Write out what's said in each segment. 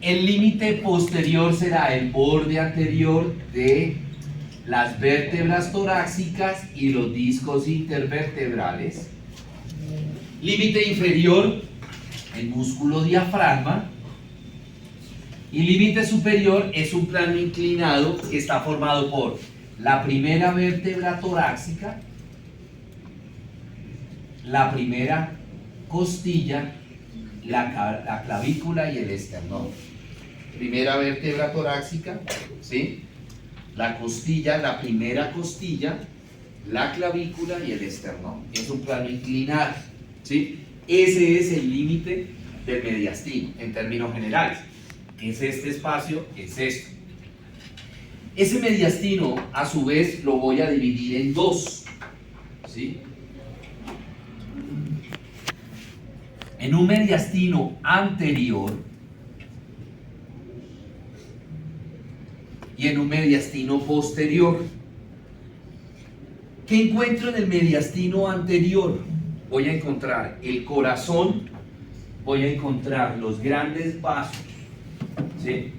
El límite posterior será el borde anterior de las vértebras torácicas y los discos intervertebrales. Límite inferior, el músculo diafragma. Y límite superior es un plano inclinado que está formado por la primera vértebra torácica, la primera costilla, la clavícula y el esternón. Primera vértebra torácica, ¿sí? La costilla, la primera costilla, la clavícula y el esternón. Es un plano inclinado, ¿sí? Ese es el límite del mediastino en términos generales. Es este espacio, es esto. Ese mediastino, a su vez, lo voy a dividir en dos, ¿sí? En un mediastino anterior y en un mediastino posterior. ¿Qué encuentro en el mediastino anterior? Voy a encontrar el corazón, voy a encontrar los grandes vasos, ¿sí?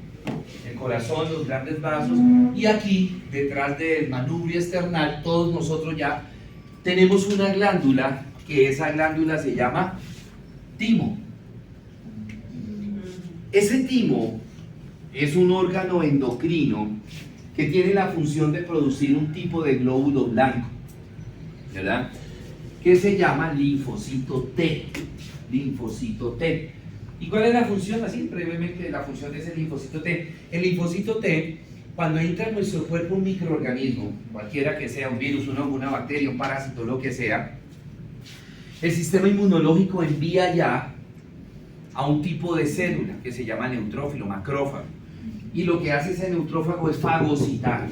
El corazón, los grandes vasos, y aquí, detrás del manubrio esternal, todos nosotros ya tenemos una glándula, que esa glándula se llama timo. Ese timo es un órgano endocrino que tiene la función de producir un tipo de glóbulo blanco, ¿verdad? Que se llama linfocito T. Linfocito T. ¿Y cuál es la función? Así brevemente, la función de ese linfocito T. El linfocito T, cuando entra en nuestro cuerpo un microorganismo, cualquiera que sea, un virus, una bacteria, un parásito, lo que sea, el sistema inmunológico envía ya a un tipo de célula que se llama neutrófilo, macrófago. Y lo que hace ese neutrófago es fagocitar,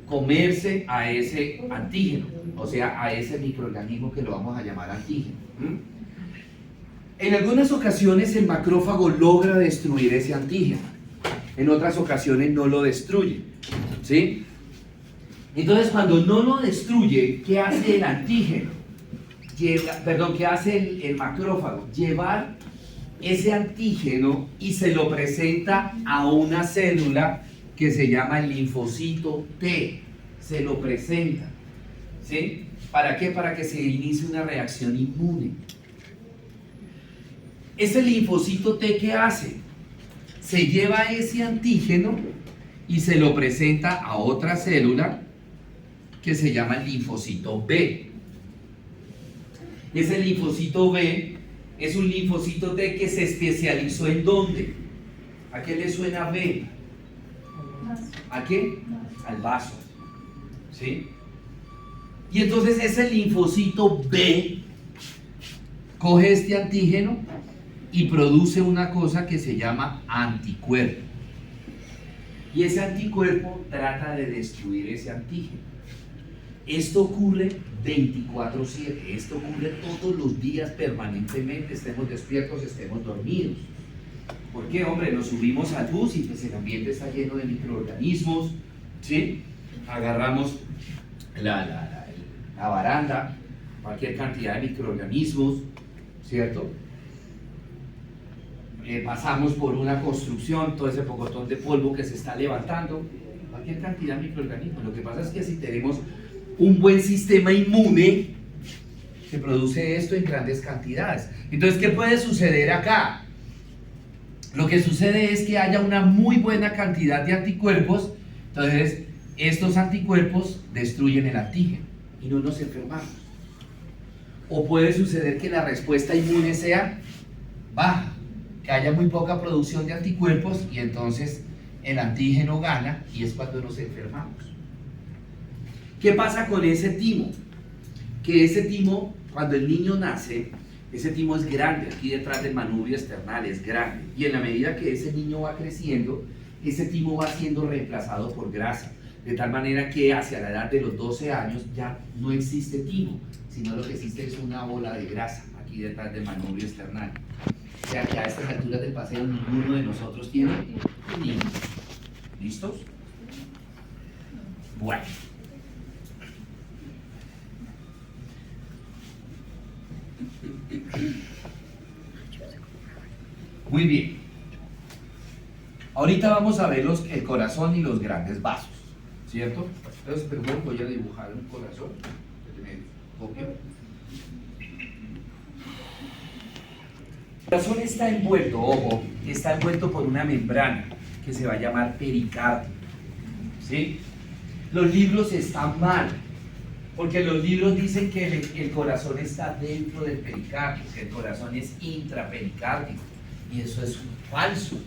comerse a ese antígeno, o sea, a ese microorganismo que lo vamos a llamar antígeno. En algunas ocasiones el macrófago logra destruir ese antígeno, en otras ocasiones no lo destruye, ¿sí? Entonces, cuando no lo destruye, ¿qué hace el antígeno? ¿Qué hace el macrófago? Llevar ese antígeno y se lo presenta a una célula que se llama el linfocito T. Se lo presenta, ¿sí? ¿Para qué? Para que se inicie una reacción inmune. Ese linfocito T, ¿qué hace? Se lleva ese antígeno y se lo presenta a otra célula que se llama el linfocito B. Ese linfocito B es un linfocito T que se especializó ¿en dónde? ¿A qué le suena B? ¿A qué? Al vaso, ¿sí? Y entonces ese linfocito B coge este antígeno y produce una cosa que se llama anticuerpo. Y ese anticuerpo trata de destruir ese antígeno. Esto ocurre 24/7, esto ocurre todos los días permanentemente, estemos despiertos, estemos dormidos. ¿Por qué, hombre? Nos subimos al bus y pues el ambiente está lleno de microorganismos, ¿sí? Agarramos la baranda, cualquier cantidad de microorganismos, ¿cierto? Pasamos por una construcción, todo ese pocotón de polvo que se está levantando, cualquier cantidad de microorganismos. Lo que pasa es que si tenemos un buen sistema inmune, se produce esto en grandes cantidades. Entonces, ¿qué puede suceder acá? Lo que sucede es que haya una muy buena cantidad de anticuerpos, entonces estos anticuerpos destruyen el antígeno y no nos enfermamos. O puede suceder que la respuesta inmune sea baja, que haya muy poca producción de anticuerpos y entonces el antígeno gana y es cuando nos enfermamos. ¿Qué pasa con ese timo? Que ese timo, cuando el niño nace, ese timo es grande, aquí detrás del manubrio esternal es grande, y en la medida que ese niño va creciendo, ese timo va siendo reemplazado por grasa, de tal manera que hacia la edad de los 12 años ya no existe timo, sino lo que existe es una bola de grasa aquí detrás del manubrio esternal. O sea que a estas alturas del paseo ninguno de nosotros tiene timo. ¿Listos? Bueno. Muy bien. Ahorita vamos a ver el corazón y los grandes vasos, ¿cierto? Entonces, perdón, voy a dibujar un corazón. Copio. El corazón está envuelto, ojo, está envuelto por una membrana que se va a llamar pericardio, ¿sí? Los libros están mal, porque los libros dicen que el corazón está dentro del pericardio, que el corazón es intrapericárdico, y eso es falso.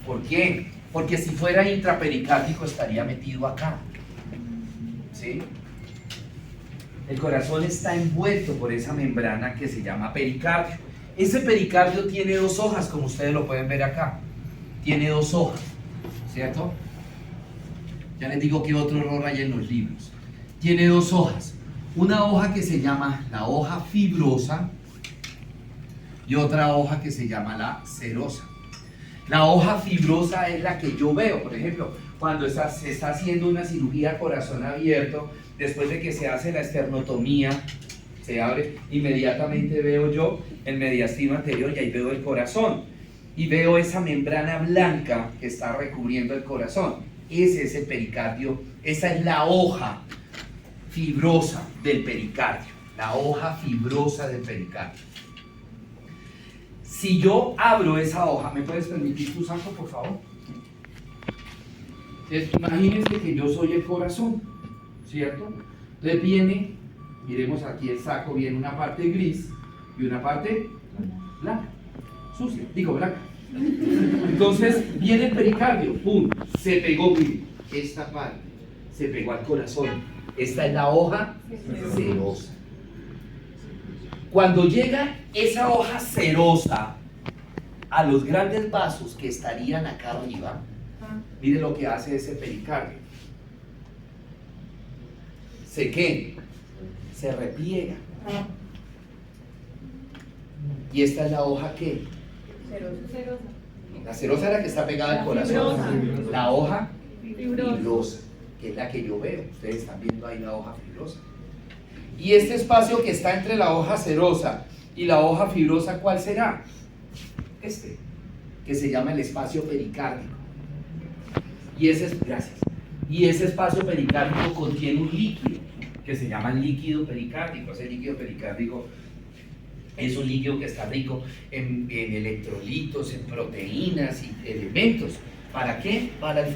¿Por qué? Porque si fuera intrapericárdico estaría metido acá, ¿sí? El corazón está envuelto por esa membrana que se llama pericardio. Ese pericardio tiene dos hojas, como ustedes lo pueden ver acá. Tiene dos hojas, ¿cierto? Ya les digo que otro error hay en los libros. Tiene dos hojas. Una hoja que se llama la hoja fibrosa y otra hoja que se llama la serosa. La hoja fibrosa es la que yo veo, por ejemplo, cuando se está haciendo una cirugía corazón abierto, después de que se hace la esternotomía, se abre, inmediatamente veo yo el mediastino anterior y ahí veo el corazón. Y veo esa membrana blanca que está recubriendo el corazón. Ese es el pericardio, esa es la hoja fibrosa del pericardio, la hoja fibrosa del pericardio. Si yo abro esa hoja, ¿me puedes permitir tu saco, por favor? Imagínense que yo soy el corazón, ¿cierto? Entonces viene, miremos aquí el saco, viene una parte gris y una parte blanca, sucia, digo blanca. Entonces viene el pericardio, ¡pum! Se pegó, miren, esta parte se pegó al corazón. Esta es la hoja serosa. Cuando llega esa hoja serosa a los grandes vasos que estarían acá arriba, mire lo que hace ese pericardio. Se repliega. Y esta es la hoja ¿qué? Serosa. La serosa es la que está pegada al corazón. La hoja fibrosa, que es la que yo veo. Ustedes están viendo ahí la hoja fibrosa. Y este espacio que está entre la hoja serosa y la hoja fibrosa, ¿cuál será? Este, que se llama el espacio pericárdico. Y ese espacio pericárdico contiene un líquido que se llama líquido pericárdico. Ese líquido pericárdico es un líquido que está rico en electrolitos, en proteínas y elementos. ¿Para qué? Para el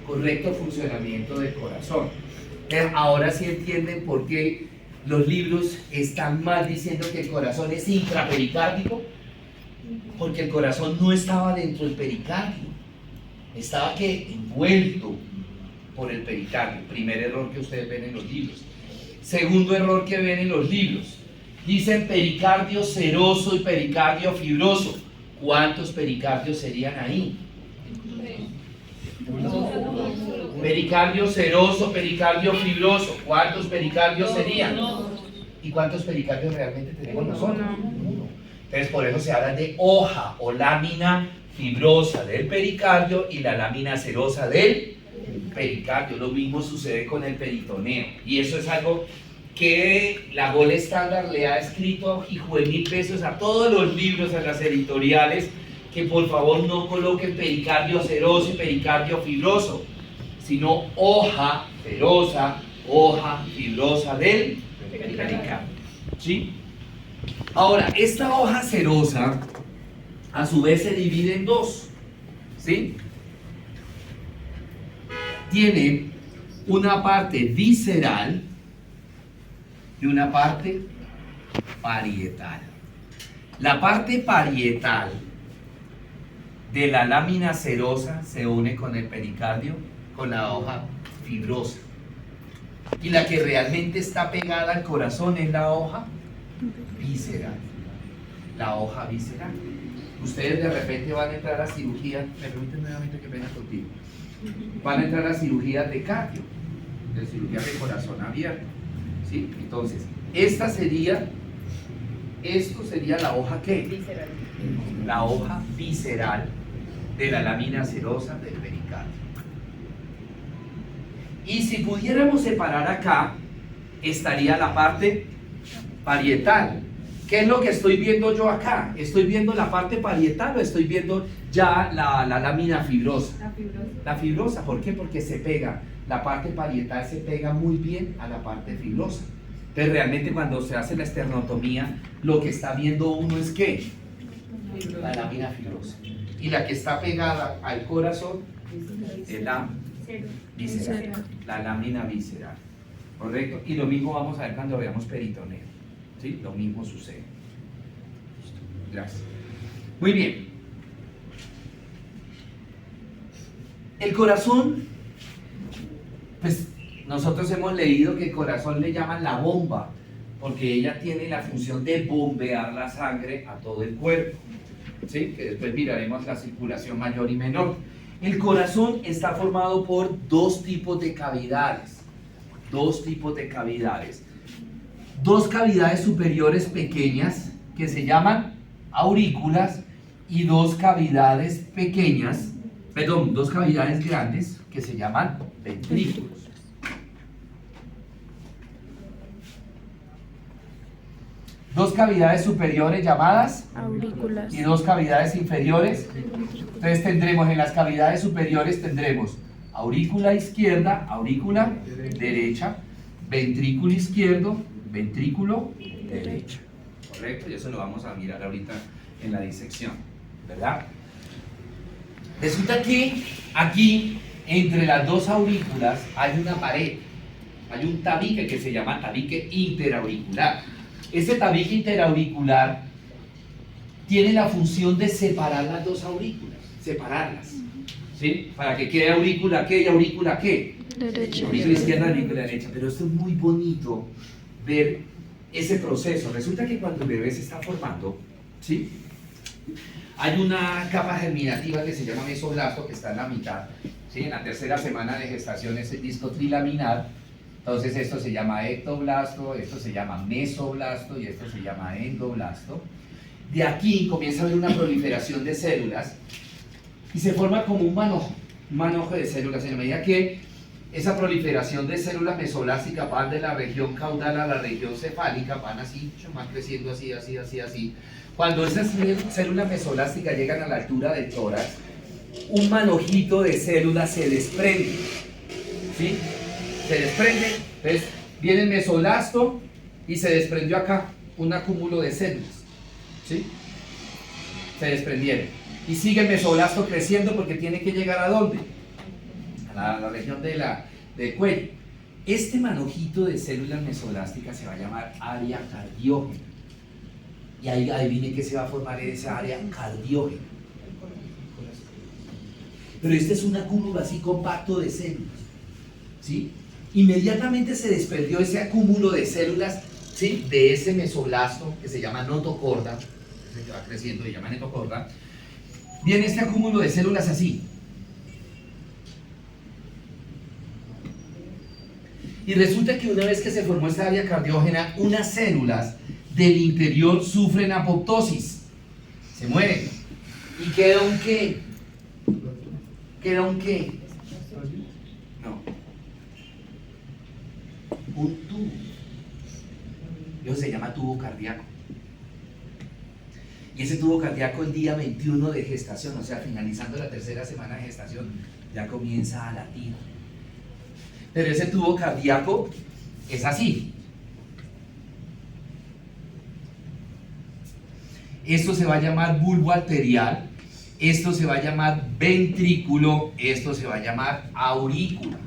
correcto funcionamiento del corazón. Ahora sí entienden por qué los libros están mal diciendo que el corazón es intrapericárdico, porque el corazón no estaba dentro del pericardio, estaba envuelto por el pericardio. Primer error que ustedes ven en los libros. Segundo error que ven en los libros, dicen pericardio seroso y pericardio fibroso. ¿Cuántos pericardios serían ahí? Pericardio seroso, pericardio fibroso. ¿Cuántos pericardios serían? ¿Y cuántos pericardios realmente tenemos nosotros? Uno. Entonces por eso se habla de hoja o lámina fibrosa del pericardio y la lámina serosa del pericardio. Lo mismo sucede con el peritoneo. Y eso es algo que la Gold Standard le ha escrito hijo de mil pesos a todos los libros, a las editoriales, que por favor no coloquen pericardio seroso y pericardio fibroso, sino hoja serosa, hoja fibrosa del pericardio. ¿Sí? Ahora, esta hoja serosa a su vez se divide en dos, ¿sí? Tiene una parte visceral y una parte parietal. La parte parietal de la lámina serosa se une con el pericardio, con la hoja fibrosa. Y la que realmente está pegada al corazón es la hoja visceral. La hoja visceral. Ustedes de repente van a entrar a cirugía, me permiten nuevamente, que pena contigo. Van a entrar a cirugía de cardio, de cirugía de corazón abierto. ¿Sí? Entonces, esto sería la hoja ¿qué? Visceral. La hoja visceral de la lámina serosa del pericardio. Y si pudiéramos separar acá, estaría la parte parietal, ¿Qué es lo que estoy viendo yo acá? ¿Estoy viendo la parte parietal o estoy viendo ya la lámina fibrosa? La fibrosa. La fibrosa, ¿por qué? Porque se pega, la parte parietal se pega muy bien a la parte fibrosa. Entonces realmente cuando se hace la esternotomía, lo que está viendo uno es ¿qué? La lámina fibrosa. Y la que está pegada al corazón es la visceral, la lámina visceral. ¿Correcto? Y lo mismo vamos a ver cuando veamos peritoneo. ¿Sí? Lo mismo sucede. Gracias. Muy bien. El corazón, pues nosotros hemos leído que el corazón le llaman la bomba, porque ella tiene la función de bombear la sangre a todo el cuerpo. ¿Sí? Que después miraremos la circulación mayor y menor. El corazón está formado por dos tipos de cavidades. Dos tipos de cavidades. Dos cavidades superiores pequeñas que se llaman aurículas y dos cavidades pequeñas, perdón, dos cavidades grandes que se llaman ventrículos. Dos cavidades superiores llamadas aurículas y dos cavidades inferiores. Entonces tendremos en las cavidades superiores tendremos aurícula izquierda, aurícula derecha, ventrículo izquierdo, ventrículo derecho. ¿Correcto? Y eso lo vamos a mirar ahorita en la disección, ¿verdad? Resulta que aquí, entre las dos aurículas, hay una pared, hay un tabique que se llama tabique interauricular. Ese tabique interauricular tiene la función de separar las dos aurículas, separarlas, ¿sí? Para que quede aurícula ¿qué? Y aurícula ¿qué? derecha. Aurícula izquierda, aurícula derecha. Pero esto es muy bonito ver ese proceso. Resulta que cuando el bebé se está formando, ¿sí? Hay una capa germinativa que se llama mesoblasto, que está en la mitad, ¿sí? En la tercera semana de gestación es el disco trilaminar. Entonces esto se llama ectoblasto, esto se llama mesoblasto y esto se llama endoblasto. De aquí comienza a haber una proliferación de células y se forma como un manojo de células en la medida que esa proliferación de células mesoblásticas van de la región caudal a la región cefálica, van así, van creciendo así, así, así, así. Cuando esas células mesoblásticas llegan a la altura del tórax, un manojito de células se desprende, ¿sí? Se desprende, entonces viene el mesoblasto y se desprendió acá un acúmulo de células, ¿sí? Se desprendieron. Y sigue el mesoblasto creciendo porque tiene que llegar ¿a dónde? A la región del cuello. Este manojito de células mesoblásticas se va a llamar área cardiógena. Y ahí adivine qué se va a formar en esa área cardiógena. Pero este es un acúmulo así compacto de células, ¿sí? Inmediatamente se desprendió ese acúmulo de células, ¿sí? De ese mesoblasto que se llama notocorda, ese que va creciendo se llama notocorda. Viene este acúmulo de células así. Y resulta que una vez que se formó esta área cardiógena, unas células del interior sufren apoptosis, se mueren. ¿Y queda un qué? ¿Queda un qué? No. Un tubo. Eso se llama tubo cardíaco. Y ese tubo cardíaco el día 21 de gestación, o sea, finalizando la tercera semana de gestación, ya comienza a latir. Pero ese tubo cardíaco es así. Esto se va a llamar bulbo arterial, esto se va a llamar ventrículo, esto se va a llamar aurícula.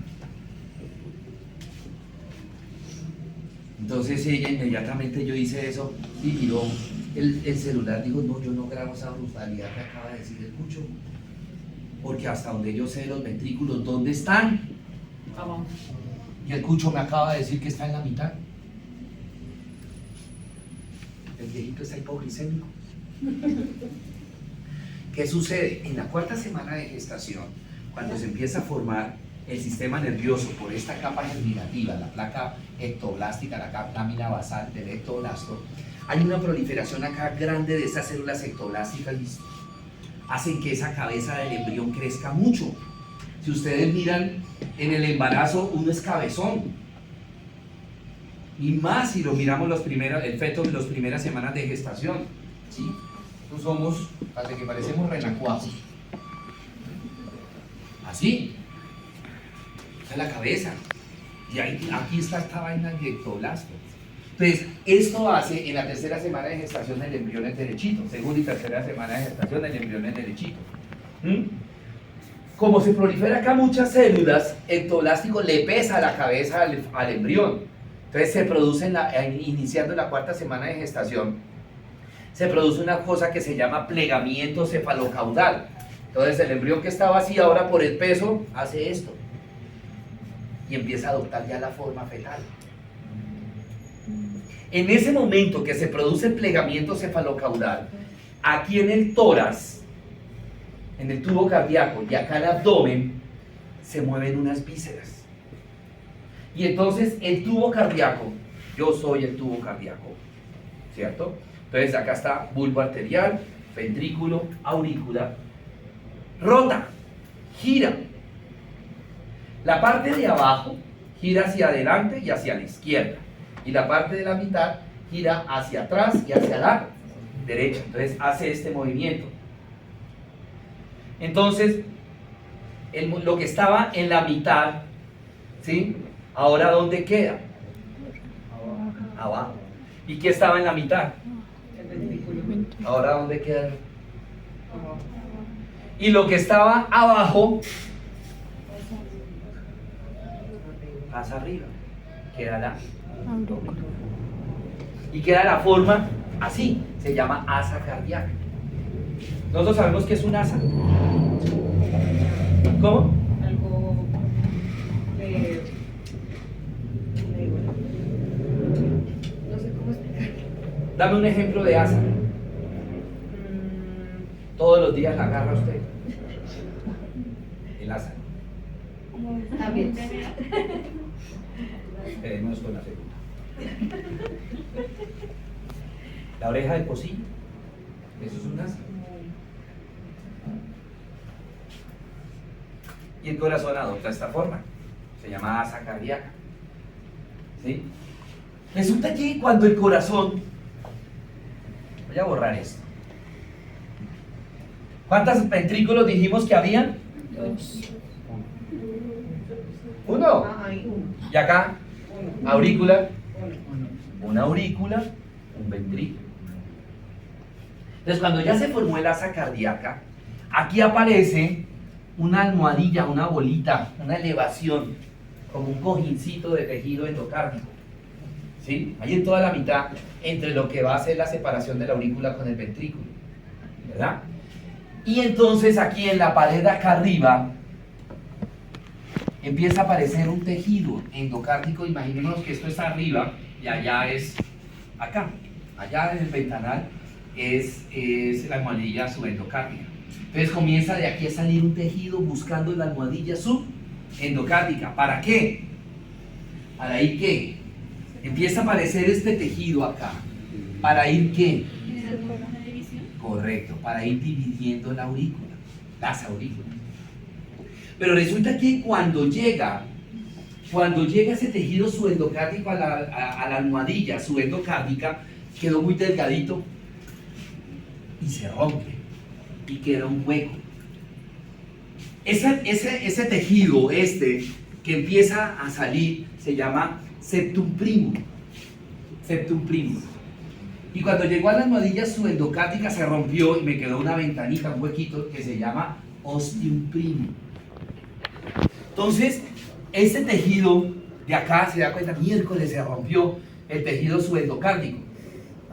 Entonces ella inmediatamente, yo hice eso y miró el celular, dijo, no, yo no grabo esa brutalidad que acaba de decir el Cucho, porque hasta donde yo sé los ventrículos, ¿dónde están? Abajo. Y el Cucho me acaba de decir que está en la mitad. El viejito está hipoglicémico. ¿Qué sucede? En la cuarta semana de gestación, cuando se empieza a formar el sistema nervioso por esta capa germinativa, la placa ectoblástica, la lámina basal del ectoblasto, hay una proliferación acá grande de esas células ectoblásticas y hacen que esa cabeza del embrión crezca mucho. Si ustedes miran en el embarazo, uno es cabezón. Y más si lo miramos el feto en las primeras semanas de gestación. ¿Sí? Nosotros somos, hasta que parecemos renacuajos. Así. Esa es la cabeza. Y aquí está esta vaina de ectoblasto. Entonces, esto hace en la tercera semana de gestación el embrión es derechito. Segunda y tercera semana de gestación el embrión es derechito. Como se prolifera acá muchas células, ectoblástico le pesa la cabeza al embrión. Entonces se produce, iniciando la cuarta semana de gestación, se produce una cosa que se llama plegamiento cefalocaudal. Entonces el embrión que estaba así ahora por el peso hace esto y empieza a adoptar ya la forma fetal. En ese momento que se produce el plegamiento cefalocaudal, aquí en el tórax, en el tubo cardíaco y acá el abdomen, se mueven unas vísceras. Y entonces el tubo cardíaco, yo soy el tubo cardíaco, ¿cierto? Entonces acá está bulbo arterial, ventrículo, aurícula, rota, gira. La parte de abajo gira hacia adelante y hacia la izquierda. Y la parte de la mitad gira hacia atrás y hacia la derecha. Entonces hace este movimiento. Entonces, lo que estaba en la mitad, ¿sí? Ahora, ¿dónde queda? Abajo. ¿Y qué estaba en la mitad? El ventrículo. Ahora, ¿dónde queda? Y lo que estaba abajo pasa arriba. Queda la y queda la forma así, se llama asa cardíaca. Nosotros sabemos que es un asa. ¿Cómo? Algo no sé cómo explicar. Dame un ejemplo de asa. Todos los días la agarra usted. El asa. También. Esperemos con la segunda. La oreja del pocillo. Eso es un asa. Y el corazón adopta esta forma. Se llama asa cardíaca. ¿Sí? Resulta que cuando el corazón... Voy a borrar esto. ¿Cuántos ventrículos dijimos que habían? 2. Uno. Ahí. Y acá, aurícula. 1. Una aurícula, un ventrículo. Entonces, cuando ya se formó el asa cardíaca, aquí aparece una almohadilla, una bolita, una elevación, como un cojincito de tejido endocárdico. ¿Sí? Ahí en toda la mitad, entre lo que va a ser la separación de la aurícula con el ventrículo. ¿Verdad? Y entonces aquí en la pared de acá arriba, empieza a aparecer un tejido endocárdico. Imaginémonos que esto está arriba y allá es acá. Allá en el ventanal es la almohadilla subendocárdica. Entonces comienza de aquí a salir un tejido buscando la almohadilla subendocárdica. ¿Para qué? ¿Para ir qué? Empieza a aparecer este tejido acá. ¿Para ir qué? Correcto, para ir dividiendo la aurícula, las aurículas. Pero resulta que cuando llega ese tejido subendocárdico a la almohadilla subendocárdica, quedó muy delgadito y se rompe y queda un hueco. Ese tejido que empieza a salir se llama septum primum. Septum primum. Y cuando llegó a la almohadilla subendocárdica se rompió y me quedó una ventanita, un huequito que se llama ostium primum. Entonces, ese tejido de acá, se da cuenta, miércoles se rompió el tejido subendocárdico.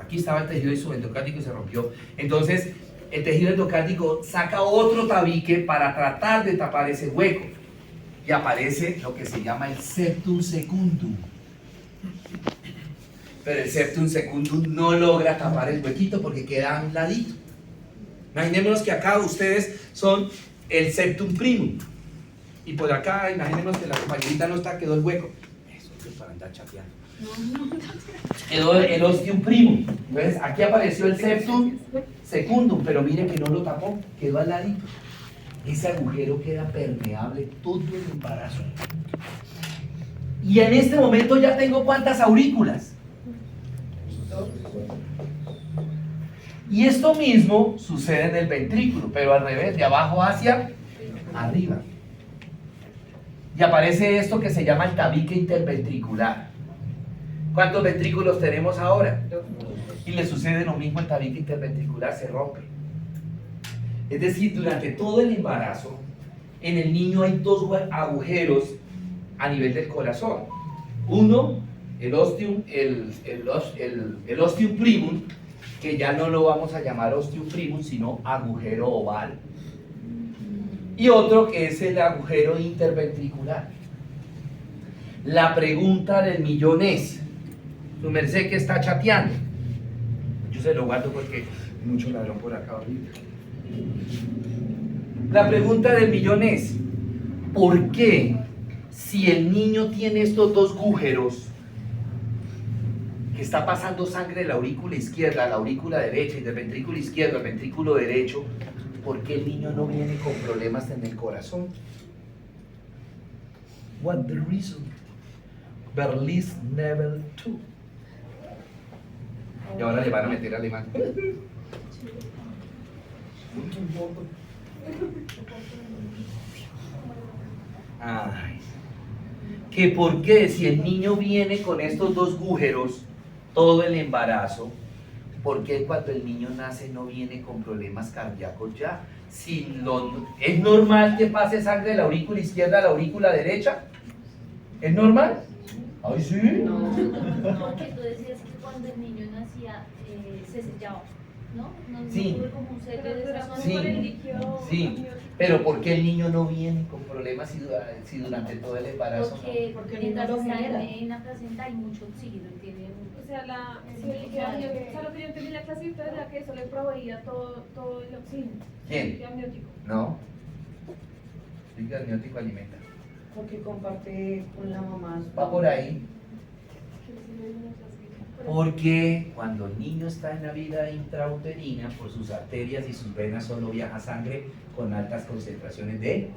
Aquí estaba el tejido subendocárdico y se rompió. Entonces, el tejido endocárdico saca otro tabique para tratar de tapar ese hueco. Y aparece lo que se llama el septum secundum. Pero el septum secundum no logra tapar el huequito porque queda a un ladito. Imaginémonos que acá ustedes son el septum primum. Y por acá, imaginémonos que la compañerita no está, quedó el hueco. Eso es para andar chateando. Quedó el ostium primum. Entonces, aquí apareció el septum secundum, pero mire que no lo tapó, quedó al ladito. Ese agujero queda permeable todo el embarazo. Y en este momento ya tengo ¿cuántas aurículas? Y esto mismo sucede en el ventrículo, pero al revés, de abajo hacia arriba. Y aparece esto que se llama el tabique interventricular. ¿Cuántos ventrículos tenemos ahora? Y le sucede lo mismo, el tabique interventricular se rompe. Es decir, durante todo el embarazo, en el niño hay dos agujeros a nivel del corazón. Uno, el ostium primum, que ya no lo vamos a llamar ostium primum, sino agujero oval. Y otro que es el agujero interventricular. La pregunta del millón es, su merced que está chateando, yo se lo guardo porque hay mucho ladrón por acá ahorita. La pregunta del millón es, ¿por qué si el niño tiene estos dos agujeros, que está pasando sangre de la aurícula izquierda a la aurícula derecha y del ventrículo izquierdo al ventrículo derecho, ¿por qué el niño no viene con problemas en el corazón? What the reason? Berlitz Level 2. Y ahora le van a meter alemán. Ay. Que por qué si el niño viene con estos dos agujeros todo el embarazo, ¿por qué cuando el niño nace no viene con problemas cardíacos ya? Si ¿es normal que pase sangre de la aurícula izquierda a la aurícula derecha? ¿Es normal? Ay, sí. No, que tú decías que cuando el niño nacía se sellaba, ¿no? No Sí. tuve como un sello de esa Sí. por el líquido. Sí, pero ¿por qué el niño no viene con problemas si durante todo el embarazo Porque no? mientras Porque no lo está genera. en la placenta hay mucho oxígeno, tiene O sea, sí, lo que yo entendí en la clasita era que eso le proveía todo el oxígeno. ¿Quién? El amniótico. No. El amniótico alimenta. Porque comparte con la mamá. Va por ahí. Que sí lo dijo en la clasita. Porque cuando el niño está en la vida intrauterina, por sus arterias y sus venas solo viaja sangre con altas concentraciones de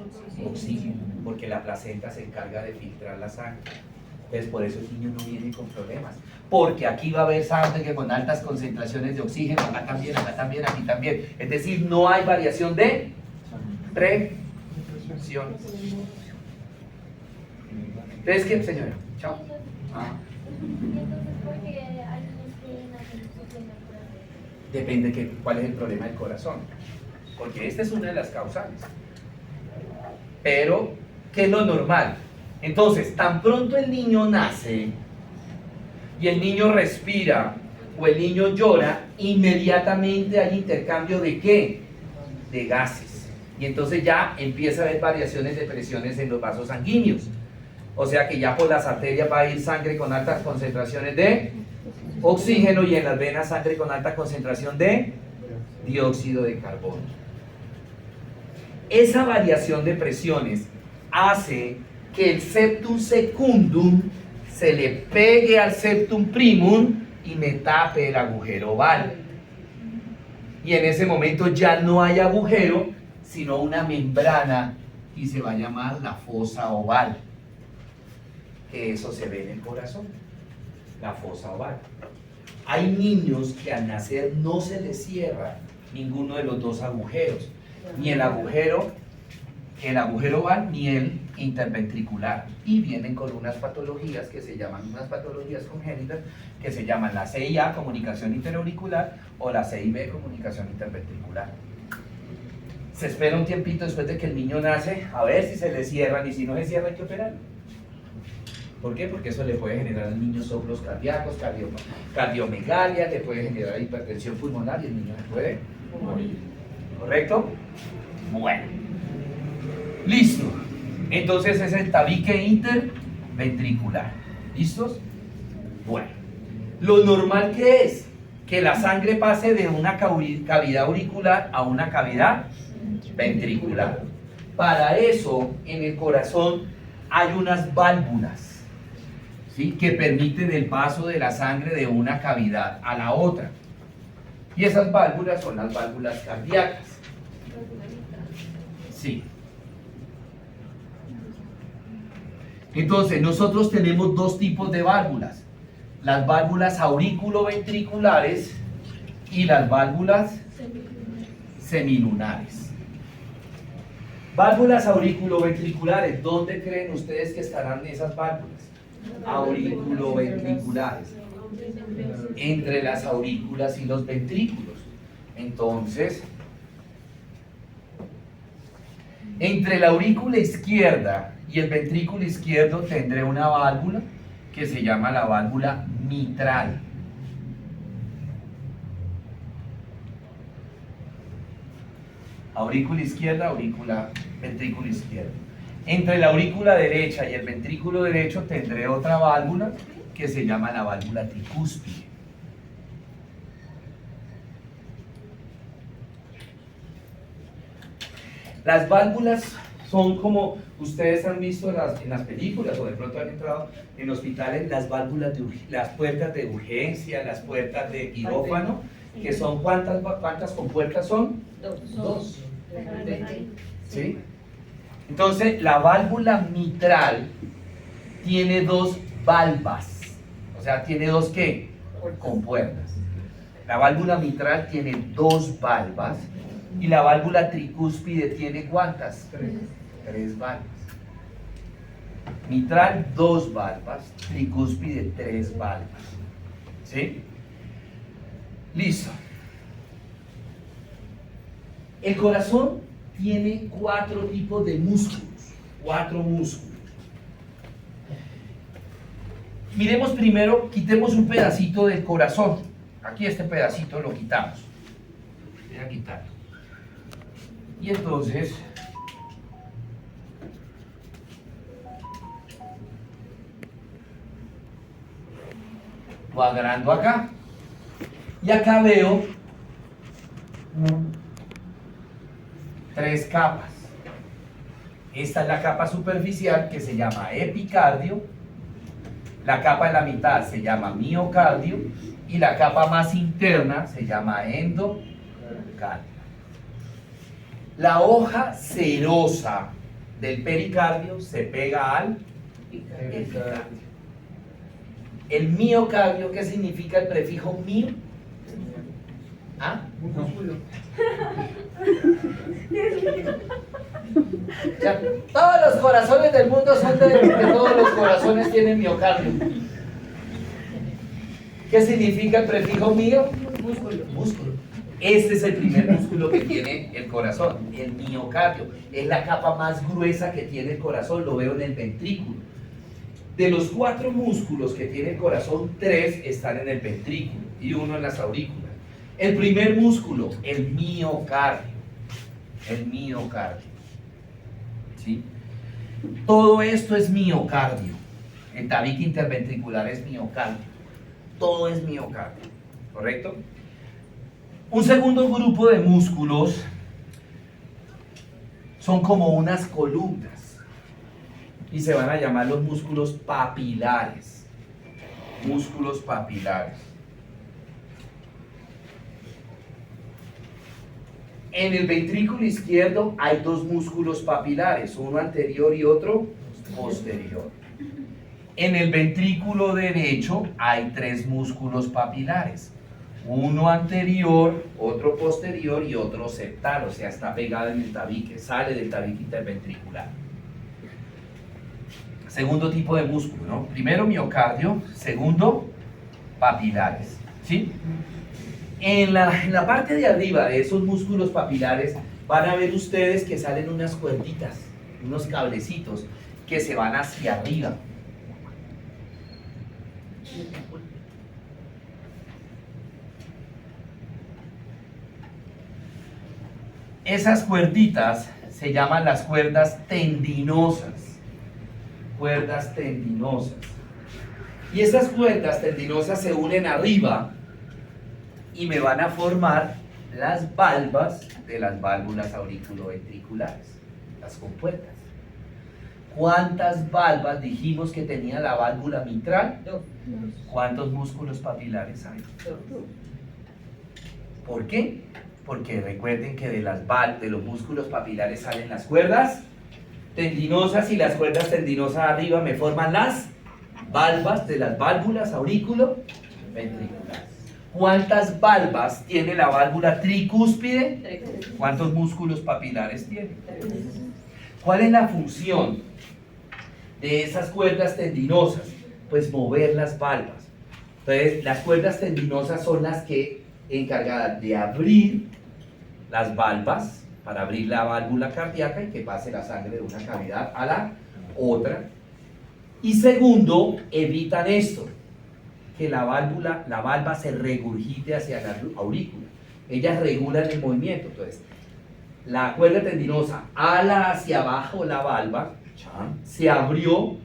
oxígeno, porque la placenta se encarga de filtrar la sangre. Entonces por eso el niño no viene con problemas. Porque aquí va a haber sangre que con altas concentraciones de oxígeno, acá también, aquí también. Es decir, no hay variación de presión. Entonces, ¿qué, señora? Chao. Ah. Y entonces, ¿por qué hay niños que nacen sufriendo el corazón? Depende de cuál es el problema del corazón, porque esta es una de las causales. Pero, ¿qué es lo normal? Entonces, tan pronto el niño nace y el niño respira o el niño llora, inmediatamente hay intercambio ¿de qué? De gases. Y entonces ya empieza a haber variaciones de presiones en los vasos sanguíneos. O sea que ya por las arterias va a ir sangre con altas concentraciones de oxígeno y en las venas sangre con alta concentración de dióxido de carbono. Esa variación de presiones hace que el septum secundum se le pegue al septum primum y me tape el agujero oval. Y en ese momento ya no hay agujero, sino una membrana y se va a llamar la fosa oval. Que eso se ve en el corazón, la fosa oval. Hay niños que al nacer no se les cierra ninguno de los dos agujeros, ni el agujero oval ni el interventricular, y vienen con unas patologías que se llaman, unas patologías congénitas que se llaman la CIA, comunicación interauricular, o la CIB, comunicación interventricular. Se espera un tiempito después de que el niño nace a ver si se le cierran, y si no se cierra hay que operarlo. ¿Por qué? Porque eso le puede generar al niño soplos cardíacos, cardiomegalia, le puede generar hipertensión pulmonar y el niño se puede morir. ¿Correcto? Bueno. Listo. Entonces es el tabique interventricular. ¿Listos? Bueno. Lo normal que es que la sangre pase de una cavidad auricular a una cavidad ventricular. Para eso, en el corazón hay unas válvulas, ¿sí?, que permiten el paso de la sangre de una cavidad a la otra. Y esas válvulas son las válvulas cardíacas. Sí. Entonces, nosotros tenemos dos tipos de válvulas. Las válvulas auriculoventriculares y las válvulas semilunares. Válvulas auriculoventriculares, ¿dónde creen ustedes que estarán esas válvulas? Auriculoventriculares. Entre las aurículas y los ventrículos. Entonces, entre la aurícula izquierda y el ventrículo izquierdo tendré una válvula que se llama la válvula mitral. Aurícula izquierda, ventrículo izquierdo. Entre la aurícula derecha y el ventrículo derecho tendré otra válvula que se llama la válvula tricúspide. Las válvulas son como ustedes han visto en las películas o de pronto han entrado en hospitales, las válvulas las puertas de urgencia, las puertas de quirófano, que son ¿cuántas compuertas son? Dos. ¿Sí? Entonces, la válvula mitral tiene dos valvas, o sea, tiene dos ¿qué? Compuertas. La válvula mitral tiene dos valvas y la válvula tricúspide tiene ¿cuántas? Tres valvas. Mitral, dos valvas, tricúspide, tres valvas. ¿Sí? Listo. El corazón tiene cuatro tipos de músculos, cuatro músculos. Miremos primero, quitemos un pedacito del corazón. Aquí este pedacito lo quitamos. Voy a quitarlo. Y entonces lo agrando acá. Y acá veo tres capas. Esta es la capa superficial que se llama epicardio, la capa de la mitad se llama miocardio y la capa más interna se llama endocardio. La hoja serosa del pericardio se pega al epicardio. El miocardio, ¿qué significa el prefijo mio? ¿Ah? Ya, todos los corazones del mundo son de todos los corazones tienen miocardio. ¿Qué significa el prefijo mio? Músculo. Este es el primer músculo que tiene el corazón, el miocardio. Es la capa más gruesa que tiene el corazón, lo veo en el ventrículo. De los cuatro músculos que tiene el corazón, tres están en el ventrículo y uno en las aurículas. El primer músculo, el miocardio. El miocardio. ¿Sí? Todo esto es miocardio. El tabique interventricular es miocardio. Todo es miocardio. ¿Correcto? Un segundo grupo de músculos son como unas columnas y se van a llamar los músculos papilares. Músculos papilares. En el ventrículo izquierdo hay dos músculos papilares, uno anterior y otro posterior. En el ventrículo derecho hay tres músculos papilares, uno anterior, otro posterior y otro septal, o sea, está pegado en el tabique, sale del tabique interventricular. Segundo tipo de músculo, ¿no? Primero miocardio, segundo papilares, ¿sí? En la parte de arriba de esos músculos papilares van a ver ustedes que salen unas cuerditas, unos cablecitos que se van hacia arriba. Esas cuerditas se llaman las cuerdas tendinosas. Cuerdas tendinosas. Y esas cuerdas tendinosas se unen arriba y me van a formar las valvas de las válvulas auriculoventriculares, las compuertas. ¿Cuántas valvas dijimos que tenía la válvula mitral? Dos. ¿Cuántos músculos papilares hay? ¿Por qué? Porque recuerden que de los músculos papilares salen las cuerdas tendinosas y las cuerdas tendinosas arriba me forman las valvas de las válvulas auriculo-ventriculares. ¿Cuántas valvas tiene la válvula tricúspide? ¿Cuántos músculos papilares tiene? ¿Cuál es la función de esas cuerdas tendinosas? Pues mover las valvas. Entonces, las cuerdas tendinosas son las que encargadas de abrir las valvas para abrir la válvula cardíaca y que pase la sangre de una cavidad a la otra. Y segundo, evitan esto, que la valva se regurgite hacia la aurícula. Ellas regulan el movimiento. Entonces, la cuerda tendinosa ala hacia abajo la valva, se abrió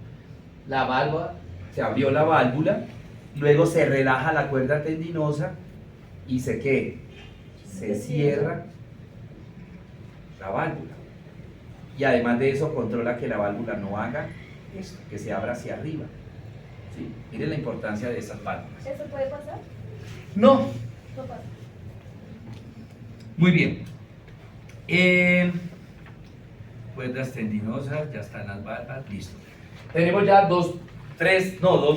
la válvula, luego se relaja la cuerda tendinosa y se cierra la válvula. Y además de eso controla que la válvula no haga esto, que se abra hacia arriba. ¿Sí? Miren la importancia de esas válvulas. ¿Eso puede pasar? No. No pasa. Muy bien. Cuerdas tendinosas, ya están las valvas, listo. Tenemos ya dos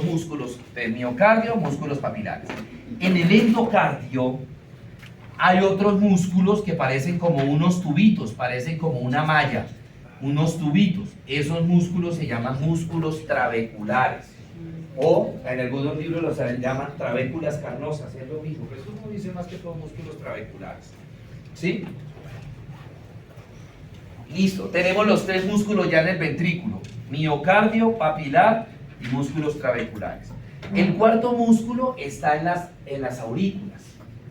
músculos de miocardio, músculos papilares. En el endocardio hay otros músculos que parecen como unos tubitos, parecen como una malla, unos tubitos. Esos músculos se llaman músculos trabeculares. O en algunos libros los llaman trabéculas carnosas, es lo mismo, pero eso no dice más que todo músculos trabeculares. ¿Sí? Listo, tenemos los tres músculos ya en el ventrículo: miocardio, papilar y músculos trabeculares. El cuarto músculo está en las aurículas.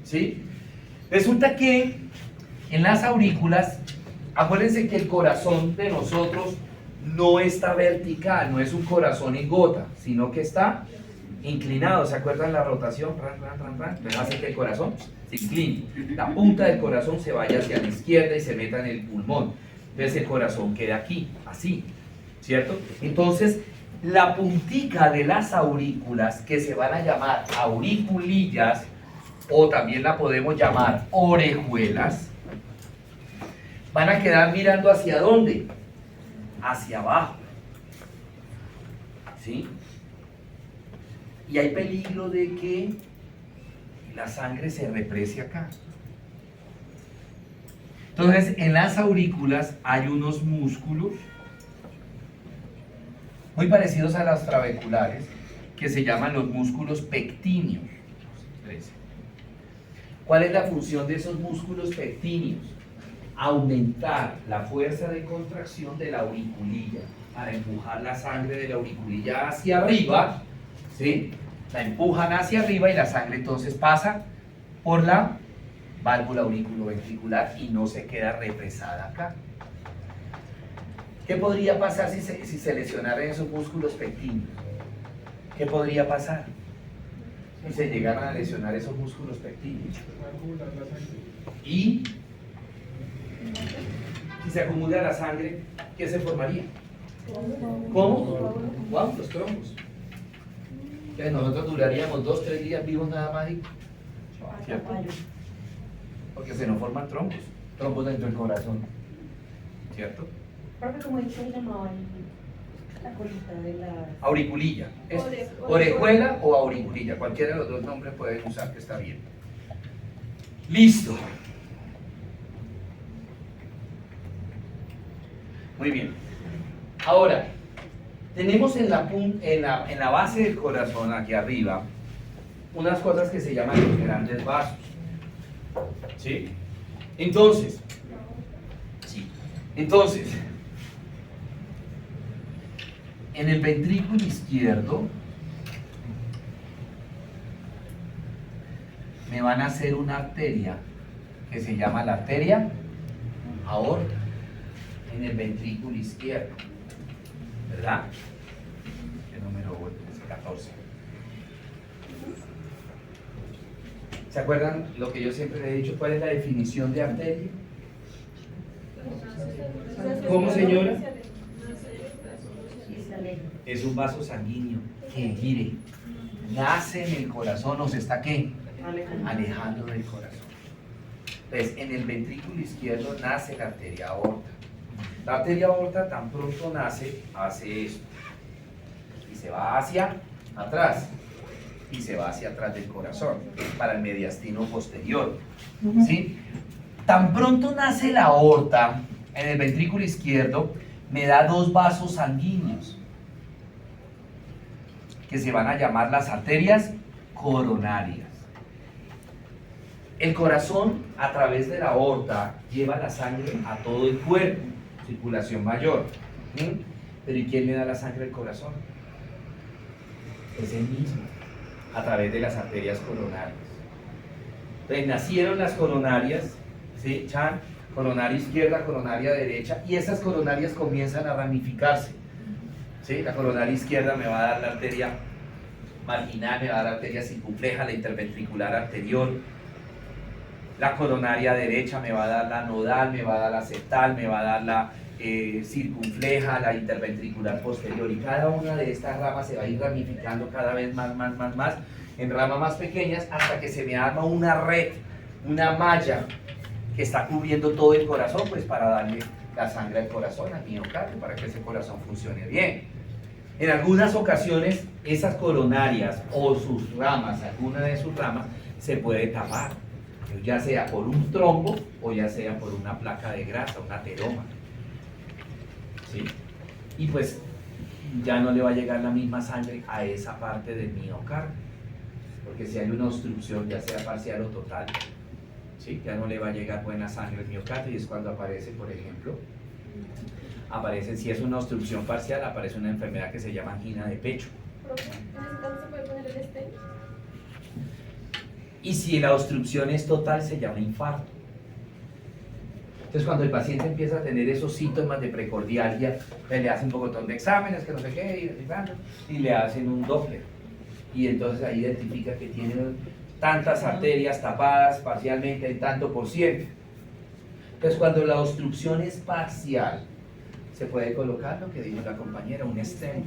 ¿Sí? Resulta que en las aurículas, acuérdense que el corazón de nosotros no está vertical, no es un corazón en gota, sino que está inclinado. ¿Se acuerdan la rotación? Hace que el corazón se incline. La punta del corazón se vaya hacia la izquierda y se meta en el pulmón. Entonces el corazón queda aquí, así, ¿cierto? Entonces, la puntica de las aurículas, que se van a llamar auriculillas, o también la podemos llamar orejuelas, van a quedar mirando ¿hacia dónde? Hacia abajo. ¿Sí? Y hay peligro de que la sangre se represe acá. Entonces, en las aurículas hay unos músculos muy parecidos a las trabeculares que se llaman los músculos pectíneos. ¿Cuál es la función de esos músculos pectíneos? Aumentar la fuerza de contracción de la auriculilla para empujar la sangre de la auriculilla hacia arriba, ¿sí? La empujan hacia arriba y la sangre entonces pasa por la válvula auriculoventricular y no se queda represada acá. ¿Qué podría pasar si se lesionaran esos músculos pectíneos? ¿Qué podría pasar si se llegaran a lesionar esos músculos pectíneos? Y si se acumula la sangre, ¿qué se formaría? ¿Cómo? Wow, los trombos. Que nosotros duraríamos 2-3 días vivos nada más, ¿cierto? Porque se nos forman trombos dentro del corazón, ¿cierto? Profe, ¿cómo se llamaba la colita de la Auriculilla. Es orejuela o auriculilla, cualquiera de los dos nombres pueden usar, que está bien. Listo. Muy bien. Ahora, tenemos en la base del corazón, aquí arriba, unas cosas que se llaman los grandes vasos. ¿Sí? Entonces, en el ventrículo izquierdo me van a hacer una arteria que se llama la arteria aorta, en el ventrículo izquierdo, ¿verdad? El número 14. ¿Se acuerdan lo que yo siempre le he dicho? ¿Cuál es la definición de arteria? ¿Cómo, señora? Es un vaso sanguíneo que gire, nace en el corazón, o se está ¿qué? Alejando del corazón. Entonces, en el ventrículo izquierdo nace la arteria aorta. La arteria aorta tan pronto nace, hace esto. Y se va hacia atrás. Y se va hacia atrás del corazón, para el mediastino posterior. ¿Sí? Tan pronto nace la aorta, en el ventrículo izquierdo, me da dos vasos sanguíneos, que se van a llamar las arterias coronarias. El corazón, a través de la aorta, lleva la sangre a todo el cuerpo, circulación mayor. ¿Sí? Pero ¿y quién le da la sangre al corazón? Es él mismo, a través de las arterias coronarias. Entonces nacieron las coronarias, ¿sí? Chan, coronaria izquierda, coronaria derecha, y esas coronarias comienzan a ramificarse. ¿Sí? La coronaria izquierda me va a dar la arteria marginal, me va a dar la arteria circunfleja, la interventricular anterior. La coronaria derecha me va a dar la nodal, me va a dar la septal, me va a dar la circunfleja, la interventricular posterior, y cada una de estas ramas se va a ir ramificando cada vez más, en ramas más pequeñas, hasta que se me arma una red, una malla que está cubriendo todo el corazón, pues para darle la sangre al corazón, al miocardio, para que ese corazón funcione bien. En algunas ocasiones, esas coronarias o sus ramas, alguna de sus ramas, se puede tapar, ya sea por un trombo o ya sea por una placa de grasa, un ateroma. ¿Sí? Y pues ya no le va a llegar la misma sangre a esa parte del miocardio, porque si hay una obstrucción, ya sea parcial o total, ¿sí? Ya no le va a llegar buena sangre al miocardio, y es cuando aparece, por ejemplo, si es una obstrucción parcial, aparece una enfermedad que se llama angina de pecho. Profe, ¿en ese caso se puede poner el stent? Y si la obstrucción es total, se llama infarto. Entonces, cuando el paciente empieza a tener esos síntomas de precordialgia, pues le hacen un montón de exámenes, que no sé qué, y le hacen un Doppler. Y entonces ahí identifica que tiene tantas arterias tapadas parcialmente en tanto por ciento. Entonces, cuando la obstrucción es parcial, se puede colocar lo que dijo la compañera, un stent,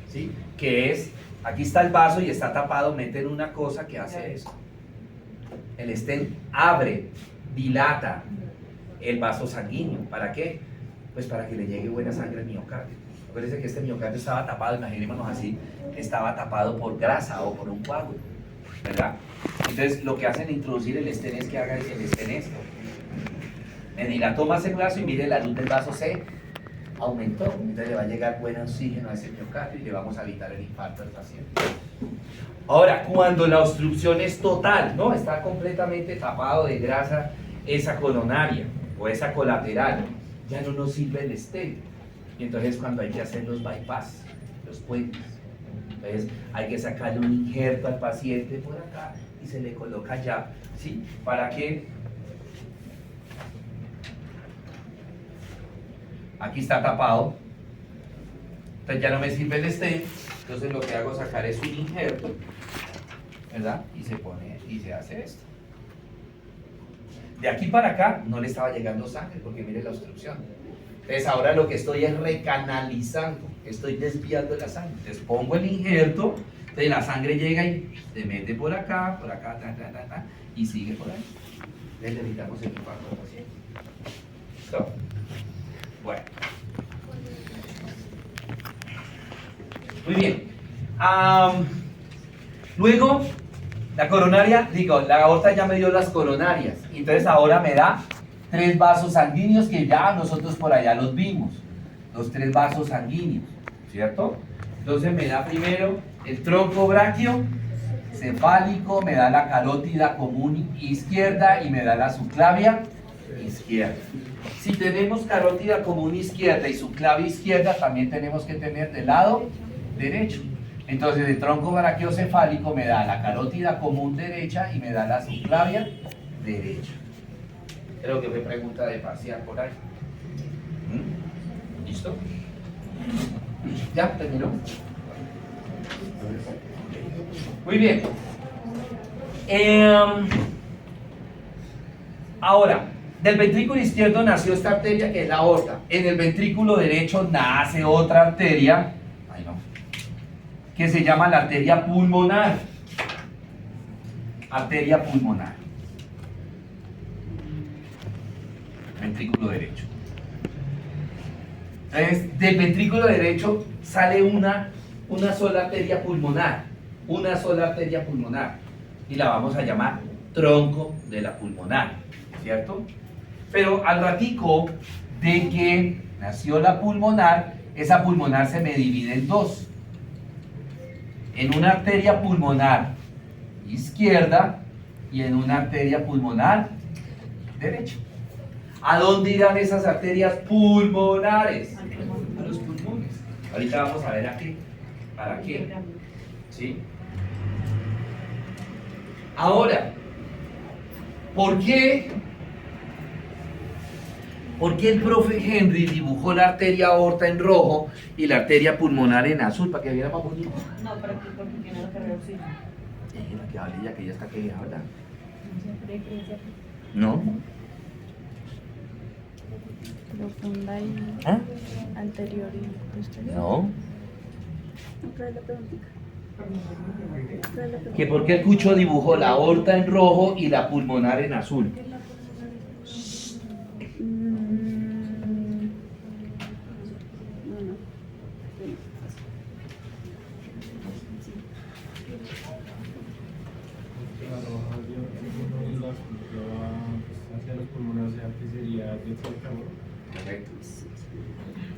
¿sí? Que es, aquí está el vaso y está tapado, meten una cosa que hace eso. El stent abre, dilata el vaso sanguíneo. ¿Para qué? Pues para que le llegue buena sangre al miocardio. Acuérdense que este miocardio estaba tapado, imaginémonos así, estaba tapado por grasa o por un coágulo, ¿verdad? Entonces lo que hacen al introducir el stent es que haga el stent esto. Me dilató más el vaso y mire, la luz del vaso se aumentó, entonces le va a llegar buen oxígeno a ese miocardio y le vamos a evitar el infarto al paciente. Ahora, cuando la obstrucción es total, ¿no? Está completamente tapado de grasa esa coronaria o esa colateral, ya no nos sirve el stent. Y entonces cuando hay que hacer los bypass, los puentes, entonces hay que sacarle un injerto al paciente por acá y se le coloca ya, ¿sí? Para que aquí está tapado, entonces ya no me sirve el stent, entonces lo que hago es sacar es un injerto, ¿verdad? Y se pone y se hace esto. De aquí para acá no le estaba llegando sangre porque mire la obstrucción. Entonces ahora lo que estoy es recanalizando, estoy desviando la sangre. Entonces pongo el injerto, entonces la sangre llega y se mete por acá, y sigue por ahí. Entonces le evitamos el infarto al paciente. ¿Listo? Bueno. Muy bien. Luego, la coronaria, la aorta ya me dio las coronarias. Entonces ahora me da 3 vasos sanguíneos que ya nosotros por allá los vimos. Los 3 vasos sanguíneos, ¿cierto? Entonces me da primero el tronco braquio cefálico, me da la carótida común izquierda y me da la subclavia izquierda. Si tenemos carótida común izquierda y subclavia izquierda, también tenemos que tener del lado derecho. Entonces el tronco brachiocefálico me da la carótida común derecha y me da la subclavia derecha. Creo que fue pregunta de parcial por ahí. ¿Listo? ¿Ya terminó? Muy bien. Ahora, del ventrículo izquierdo nació esta arteria que es la aorta. En el ventrículo derecho nace otra arteria, que se llama la arteria pulmonar. Arteria pulmonar. Ventrículo derecho. Entonces, del ventrículo derecho sale una sola arteria pulmonar, una sola arteria pulmonar, y la vamos a llamar tronco de la pulmonar, ¿cierto? Pero al ratico de que nació la pulmonar, esa pulmonar se me divide en dos, en una arteria pulmonar izquierda y en una arteria pulmonar derecha. ¿A dónde irán esas arterias pulmonares? A los pulmones. Ahorita vamos a ver aquí. ¿Para qué? ¿Sí? Ahora, ¿por qué el profe Henry dibujó la arteria aorta en rojo y la arteria pulmonar en azul? Para que viera más bonito. No, pero porque tiene la carrera oxígeno. La que hable ya, que ya está que habla. ¿No? Profunda y ¿Ah? anterior y posterior. No. Otra vez la preguntita. ¿Que por qué el Cucho dibujó la aorta en rojo y la pulmonar en azul? Bueno, La roja hacia los pulmones, o sea, que sería de todo el calor. Correcto.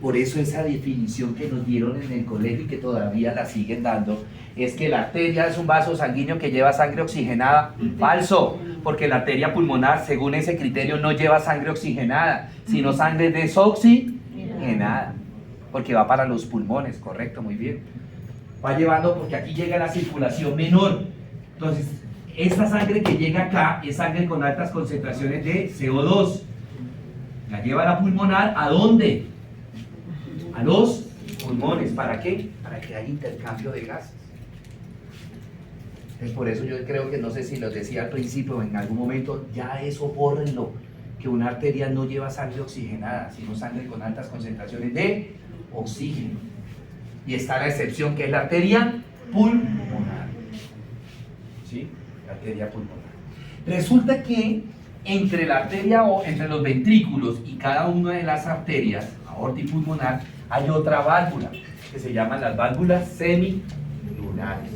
Por eso esa definición que nos dieron en el colegio y que todavía la siguen dando, es que la arteria es un vaso sanguíneo que lleva sangre oxigenada. Falso, porque la arteria pulmonar, según ese criterio, no lleva sangre oxigenada, sino sangre desoxigenada, porque va para los pulmones, correcto, muy bien. Va llevando, porque aquí llega la circulación menor. Entonces, esta sangre que llega acá es sangre con altas concentraciones de CO2. La lleva la pulmonar, ¿a dónde? A los pulmones. ¿Para qué? Para que haya intercambio de gases. Entonces, por eso yo creo que, no sé si lo decía al principio o en algún momento, ya eso bórrenlo, que una arteria no lleva sangre oxigenada, sino sangre con altas concentraciones de oxígeno. Y está la excepción, que es la arteria pulmonar. ¿Sí? La arteria pulmonar. Resulta que entre la arteria o entre los ventrículos y cada una de las arterias, aorta y pulmonar, hay otra válvula que se llaman las válvulas semilunares.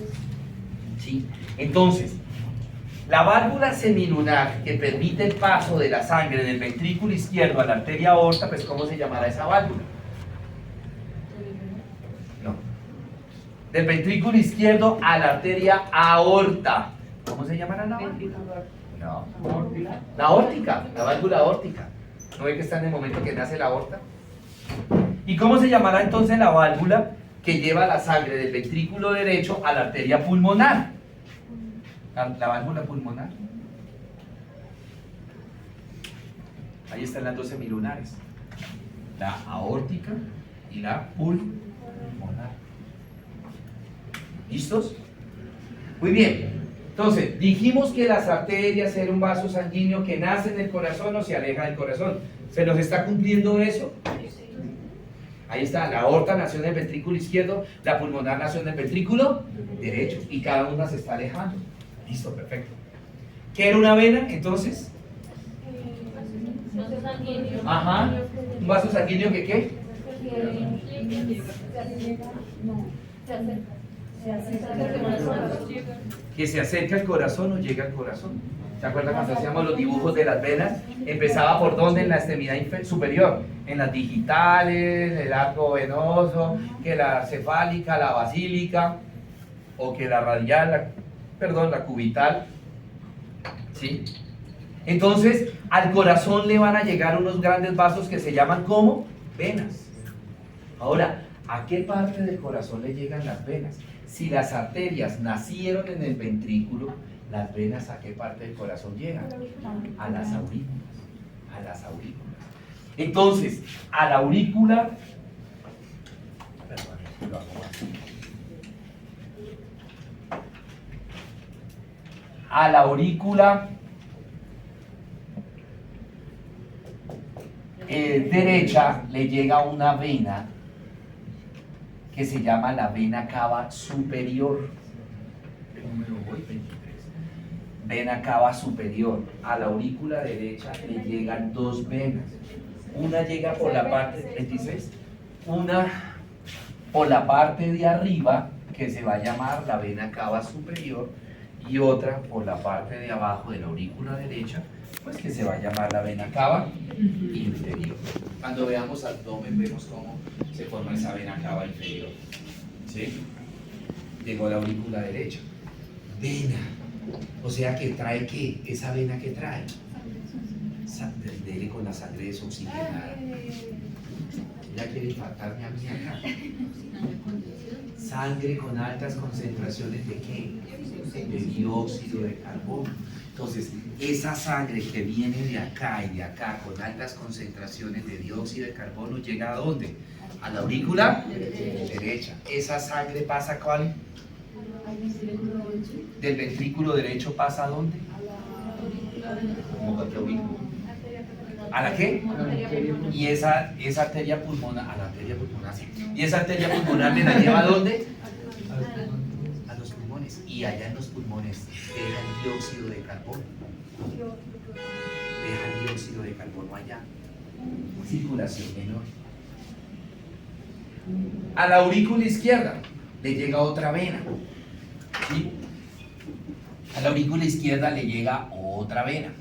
¿Sí? Entonces, la válvula semilunar que permite el paso de la sangre del ventrículo izquierdo a la arteria aorta, pues ¿cómo se llamará esa válvula? No. Del ventrículo izquierdo a la arteria aorta, ¿cómo se llamará la válvula? No. La aórtica, la válvula aórtica. ¿No ve que está en el momento que nace la aorta? ¿Y cómo se llamará entonces la válvula que lleva la sangre del ventrículo derecho a la arteria pulmonar? La válvula pulmonar. Ahí están las dos semilunares. La aórtica y la pulmonar. ¿Listos? Muy bien. Entonces, dijimos que las arterias eran un vaso sanguíneo que nace en el corazón o se aleja del corazón. ¿Se nos está cumpliendo eso? Ahí está, la aorta nació en el ventrículo izquierdo, la pulmonar nació en el ventrículo derecho, y cada una se está alejando. Listo, perfecto. ¿Qué era una vena, entonces? Vaso sanguíneo. Ajá, un vaso sanguíneo que ¿qué? Que se acerca al corazón o llega al corazón. ¿Se acuerdan cuando hacíamos los dibujos de las venas? Empezaba por dónde, en la extremidad superior, en las digitales, el arco venoso, que la cefálica, la basílica, o que la radial, la cubital, ¿sí? Entonces, al corazón le van a llegar unos grandes vasos que se llaman como venas. Ahora, ¿a qué parte del corazón le llegan las venas? Si las arterias nacieron en el ventrículo, las venas ¿a qué parte del corazón llegan? A las aurículas. A las aurículas. Entonces, a la aurícula, perdón, lo hago así. A la aurícula derecha le llega una vena que se llama la vena cava superior. Número 23. Vena cava superior. A la aurícula derecha le llegan dos venas. Una llega por la parte 26. una por la parte de arriba, que se va a llamar la vena cava superior, y otra por la parte de abajo de la aurícula derecha, pues que se va a llamar la vena cava inferior. Cuando veamos abdomen, vemos cómo se forma esa vena cava inferior. ¿Sí? Llegó la aurícula derecha. Vena. O sea que trae ¿qué? Esa vena que trae. Dele con la sangre desoxigenada. Ya quiere infartarme a mí acá. Sangre con altas concentraciones de ¿qué? De dióxido de carbono. Entonces, esa sangre que viene de acá y de acá con altas concentraciones de dióxido de carbono llega ¿a dónde? A la aurícula derecha. Esa sangre pasa ¿a cuál? Del ventrículo derecho pasa ¿a dónde? ¿Cómo que aurícula? ¿A la qué? Y esa arteria pulmonar, a la arteria pulmonar, sí. Y esa arteria pulmonar me la lleva ¿a dónde? A los pulmones. Y allá en los pulmones dejan dióxido de carbono. Dejan dióxido de carbono allá. Circulación menor. A la aurícula izquierda le llega otra vena. ¿Sí? A la aurícula izquierda le llega otra vena.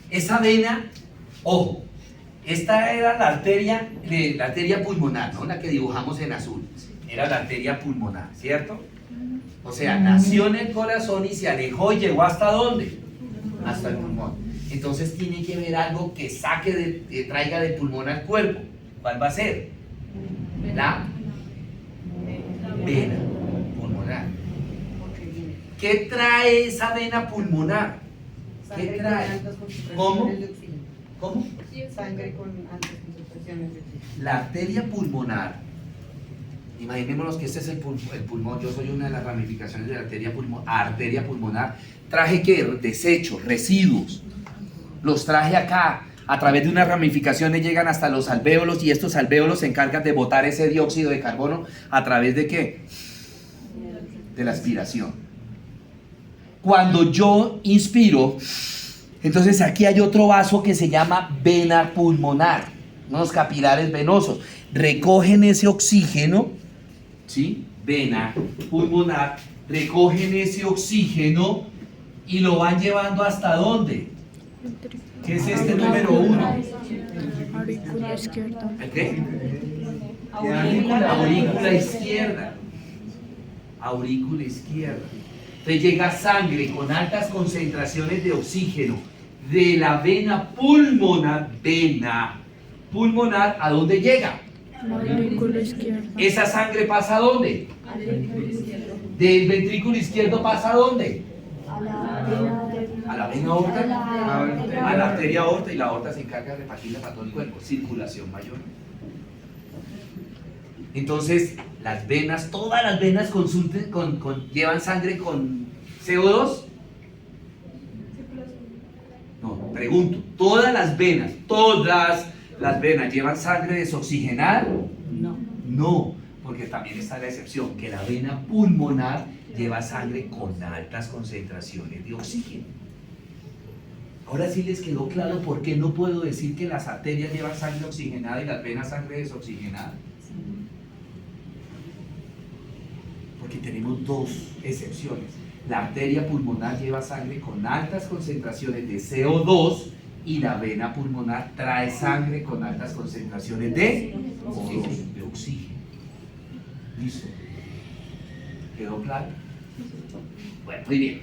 Esa vena, ojo, esta era la arteria pulmonar, ¿no? La que dibujamos en azul. Era la arteria pulmonar, ¿cierto? O sea, nació en el corazón y se alejó y llegó ¿hasta dónde? Hasta el pulmón. Entonces tiene que haber algo que que traiga del pulmón al cuerpo. ¿Cuál va a ser? La vena pulmonar. ¿Qué trae esa vena pulmonar? ¿Qué trae? ¿Cómo? ¿Cómo? Sangre con altas concentraciones de oxígeno. La arteria pulmonar, imaginémonos que este es el pulmón, yo soy una de las ramificaciones de la arteria pulmonar. Traje ¿qué? Desechos, residuos. Los traje acá, a través de unas ramificaciones llegan hasta los alvéolos y estos alvéolos se encargan de botar ese dióxido de carbono a través de ¿qué? De la aspiración. Cuando yo inspiro, entonces aquí hay otro vaso que se llama vena pulmonar, unos capilares venosos, recogen ese oxígeno, ¿sí? Vena pulmonar, recogen ese oxígeno y lo van llevando ¿hasta dónde? ¿Qué es este número 1? Aurícula izquierda. ¿Qué? Aurícula izquierda. Aurícula izquierda. Entonces llega sangre con altas concentraciones de oxígeno de la vena pulmonar, ¿a dónde llega? Aurícula izquierda. ¿Esa sangre pasa a dónde? Del ventrículo izquierdo pasa a dónde? A la vena aorta, a la arteria aorta, y la aorta se encarga de repartirla para todo el cuerpo, circulación mayor. Entonces, las venas, todas las venas llevan sangre con CO2. No, pregunto, ¿todas las venas llevan sangre desoxigenada? No, porque también está la excepción, que la vena pulmonar lleva sangre con altas concentraciones de oxígeno. Ahora sí les quedó claro por qué no puedo decir que las arterias llevan sangre oxigenada y las venas sangre desoxigenada. Porque tenemos dos excepciones. La arteria pulmonar lleva sangre con altas concentraciones de CO2 y la vena pulmonar trae sangre con altas concentraciones de oxígeno. ¿Listo? ¿Quedó claro? Bueno, muy bien.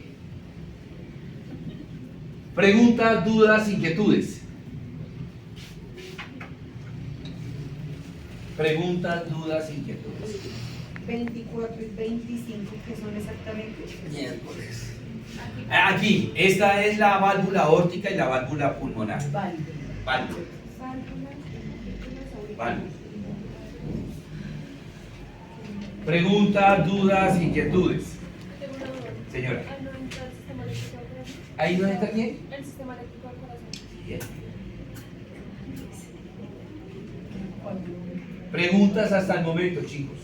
Preguntas, dudas, inquietudes. Preguntas, dudas, inquietudes. 24 y 25, ¿qué son exactamente? Miércoles. Aquí, esta es la válvula aórtica y la válvula pulmonar. Válvula. Preguntas, dudas, inquietudes. Señora. ¿Ahí no está quién? El sistema eléctrico del corazón. Bien. Preguntas hasta el momento, chicos.